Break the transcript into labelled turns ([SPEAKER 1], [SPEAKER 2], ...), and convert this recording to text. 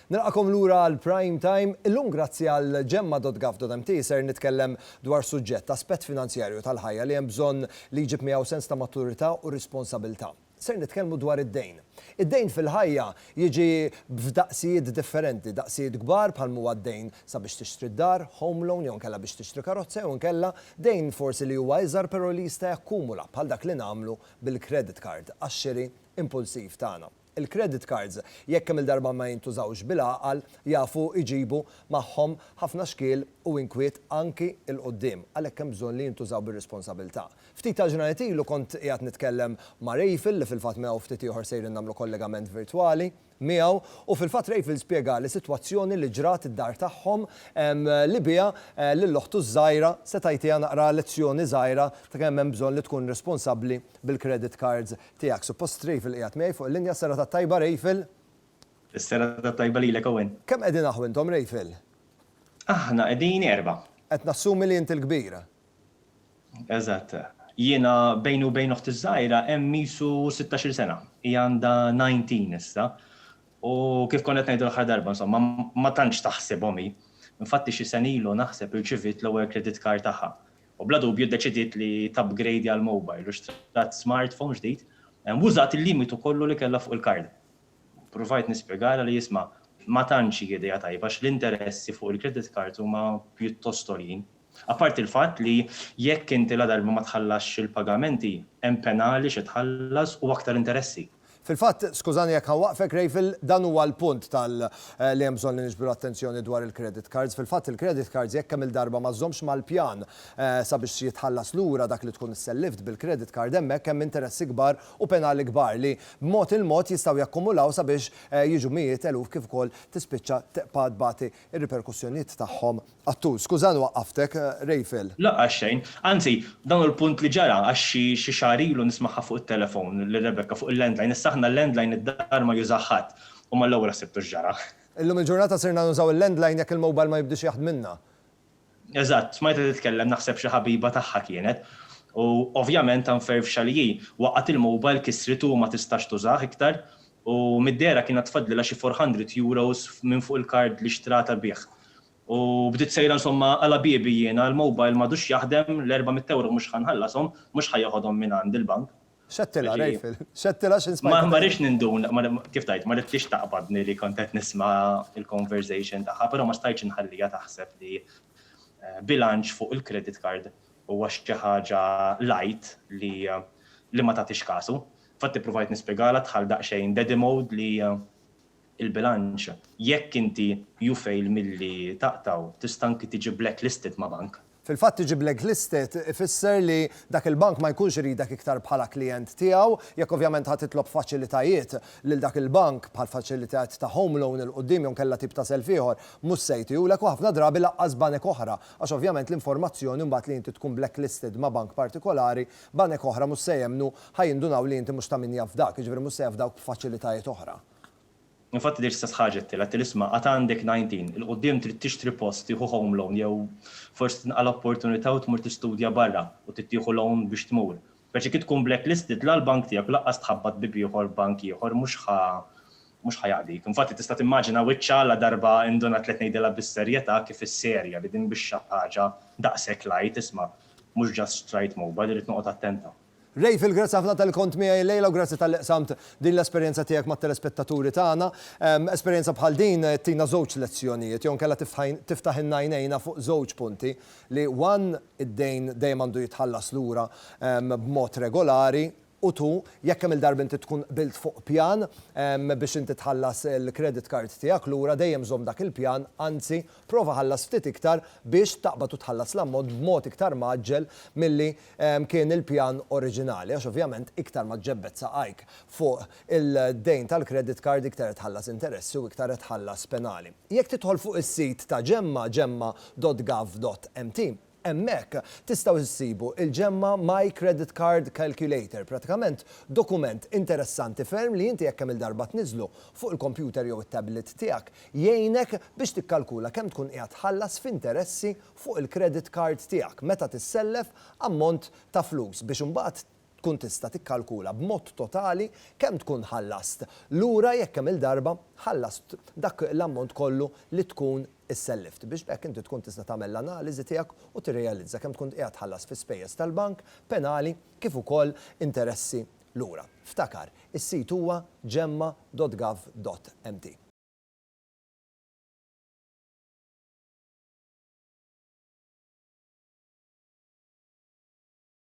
[SPEAKER 1] Nilqakom lura għal Prime Time, illum grazzi għal gemma.gov.mt ser nitkellem dwar suġġett aspett finanzjarju tal-ħajja li hemm bżonn li jġib miegħu sens ta' maturità u responsabilità. Ser nitkellmu dwar id-dejn. Id-dejn fil-ħajja jiġi b'daqsijiet differenti, daqsijiet kbar bħal huwa d-dejn sabiex tixtri d-dar, home loan jew nkella biex tixtri karozza jew nkella dejn forsi li huwa iżgħar però li jista' jakkumula bħal dak li nagħmlu bil-credit card għax-xiri impulsiv tagħna. Il-credit cards jekk kemm il-darba ma jintużawx bil-għaqal jafu iġibu magħhom ħafna xkiel u inkwiet anki il-qoddim għalhekk hemm bżonn li jintużaw bir-responsabilità. Ftit ta' ġranet ilu kont qiegħed nitkellem ma' Rejfil li fil-fatt miegħu ftit ieħor sejrin nagħmlu kollegament virtwali miegħu u fil-fatt Rejfil spjega li sitwazzjoni li ġrat id-dar tagħhom li biha lill-oħtu żgħira se tajtiha naqra lezzjoni żgħira ta' kemm hemm bżonn li tkun responsabbli bil-credit cards tiegħek. Suppost Rejfil qiegħed miegħi fuq il-linja serata tajba Rejfil.
[SPEAKER 2] Is-serata tajba lilek Owen.
[SPEAKER 1] Kemm qegħdin aħu intom Rejfil?
[SPEAKER 2] Aħna qegħdin 4.
[SPEAKER 1] Qed nassumi li inti l-kbira.
[SPEAKER 2] Eżatt. Jiena bejn u bejn oħti żgħira hemm misu 16 sena. Hija għandha 19 issa. U kif kont qed ngħidu l-aħħar darba insomma ma tantx taħsebhom hi. Infatti xi sen ilu naħseb irċivit l-ewwel credit card tagħha. U bla dubju ddeċidiet li tapgrade għal mobile u xtrat smartphone ġdid. Użat il-limitu kollu li kellha fuq il-card. Provajt nispjegara li jisma' ma tantx idea tajba l-interessi fuq il-credit card huma pjuttost għoljin. Apart il-fatt li jekk inti la darba ma tħallax il-pagamenti hemm penali xi tħallas u aktar interessi.
[SPEAKER 1] Fil-fatt, skużani jekk ħanwaqfek Rejfil, dan huwa l-punt li hemm bżonn li niġbru attenzjoni dwar il-credit cards. Fil-fatt il-credit cards jekk kemm il-darba ma żommx mal-pjan sabiex jitħallas lura dak li tkun issellift bil-credit card hemmhekk hemm interessi kbar u penali kbar li b'mod il-mod jistgħu jakkumulaw sabiex jiġu mijiet eluf kif ukoll tispiċċa teqpa' tbagħti ir-riperkussjonijiet tagħhom għattul. Skużani waqqaftek Rejfil.
[SPEAKER 2] Laqgħa xejn, anzi dan hu l-punt li ġara għax xi xahar ilu nisma'ha fuq it-telefon li Rebecca fuq il-landline aħna l-landline id-dar ma jużaħħat u ma l-ewwel ħsibtu ġara.
[SPEAKER 1] Illum il-ġurnata sirna nużaw il-landline jekk il-mobile ma jibdix jaħdmilna.
[SPEAKER 2] Eżatt, smajta titkellem naħseb xi ħabiba tagħha kienet u ovvjament anferf xalijji waqgħet il-mobile kisritu u ma tistax tużah iktar u mid-dera kienet tfadlilha xi 400 euros minn fuq il-kard li xtrata bih. U bdiet sejra insomma għala biebi jiena l-mobile m'għadux jaħdem l-400 euro mhux ħanħallasom mhux ħajjaħodhom minn għand il-bank.
[SPEAKER 1] Xettila, Rejfil, xettila x'insmajt.
[SPEAKER 2] Ma rridx nindun, kif tajt, ma rridx taqbadni li kont qed nisma' il-conversation tagħha, però ma stajtx inħallija taħseb li bilanċ fuq il-credit card huwa xi ħaġa light li ma tagħtix kasu. Fatti provajt nispjegala tħall daqsxejn dead mode li il-bilanċ jekk inti you fail milli taqtaw tista' anki tiġi blacklisted ma' bank.
[SPEAKER 1] Fil-fatt tiġi blacklisted ifisser li dak il-bank ma jkunx iridek iktar bħala klient tiegħu, jekk ovvjament ħadd titlob faċilitajiet lil dak il-bank bħal faċilitajiet ta' home loan il-qudiem jew kellha tip ta' self ieħor mhux se jtihulek u ħafna drabi laqqas banek oħra għax ovvjament l-informazzjoni mbagħad li inti tkun blacklisted ma' bank partikolari banek oħra mhux se jemmnu ħajindunaw li inti mhux ta' min jaf dak, jiġifieri mhux se jaf dawk b'faċilitajiet oħra.
[SPEAKER 2] Infatti dir sa ħaġa isma' għad għandek 19, il-qudiem trid tixtri post tieħu home loan jew forsi tinqal opportunità u tmur tistudja barra u tittieħu loan biex tmur. Perċi kif tkun blacklisted la l-bank tiegħek laqqas tħabbat bibi ieħor bank ieħor mhux ħajaqdik. Infatti tista' timmaġina wiċċa la darba induna tliet ngħidilha bis-serjetà kif is-serja li din biex xi ħaġa daqshekk light isma' mhux just straight mobile irid noqgħod attenta.
[SPEAKER 1] Rejfil, grazzi ħafna tal-kont miegħi lejla u grazzi tal-qsamt din l-esperjenza tiegħek mat-telespettaturi tagħna. Esperjenza bħal din tina żewġ lezzjonijiet, jew nkella tiftaħ in-najnejna fuq żewġ punti li id-dejn dejjem għandu jitħallas lura b'mod regolari u tu jekk hemm il-darba inti tkun bilt fuq pjan biex inti tħallas il-credit card tiegħek lura dejjem żomm dak il-pjan, anzi prova ħallas ftit iktar biex taqbad u tħallas l-ammont b'mod iktar maġġel milli kien il-pjan oriġinali għax ovvjament iktar ma ġebbet saqajk fuq il-dejn tal-credit card iktar tħallas interessi u iktar tħallas penali. Jekk tidħol fuq is-sit ta' gemma.gov.mt hemmhekk tistgħu issibu il-Gemma My Credit Card Calculator, pratikament dokument interessanti ferm li inti jekk kemm il-darba tniżlu fuq il-kompjuter jew it-tablet tiegħek jgħinek biex tikkalkula kemm tkun qiegħed tħallas f'interessi fuq il-credit card tiegħek meta tissellef ammont ta' flus biex imbagħad tkun tista' tikkalkula b'mod totali kemm tkun ħallast lura jekk kemm il-darba ħallast dak l-ammont kollu li tkun is-sellift biex bekk inti tkun tista' tagħmel l-analiżi tiegħek u tirrealizza kemm tkun qiegħed tħallas fi spejjeż tal-bank, penali kif ukoll interessi lura. Ftakar, is-sit huwa gemma.gov.mt.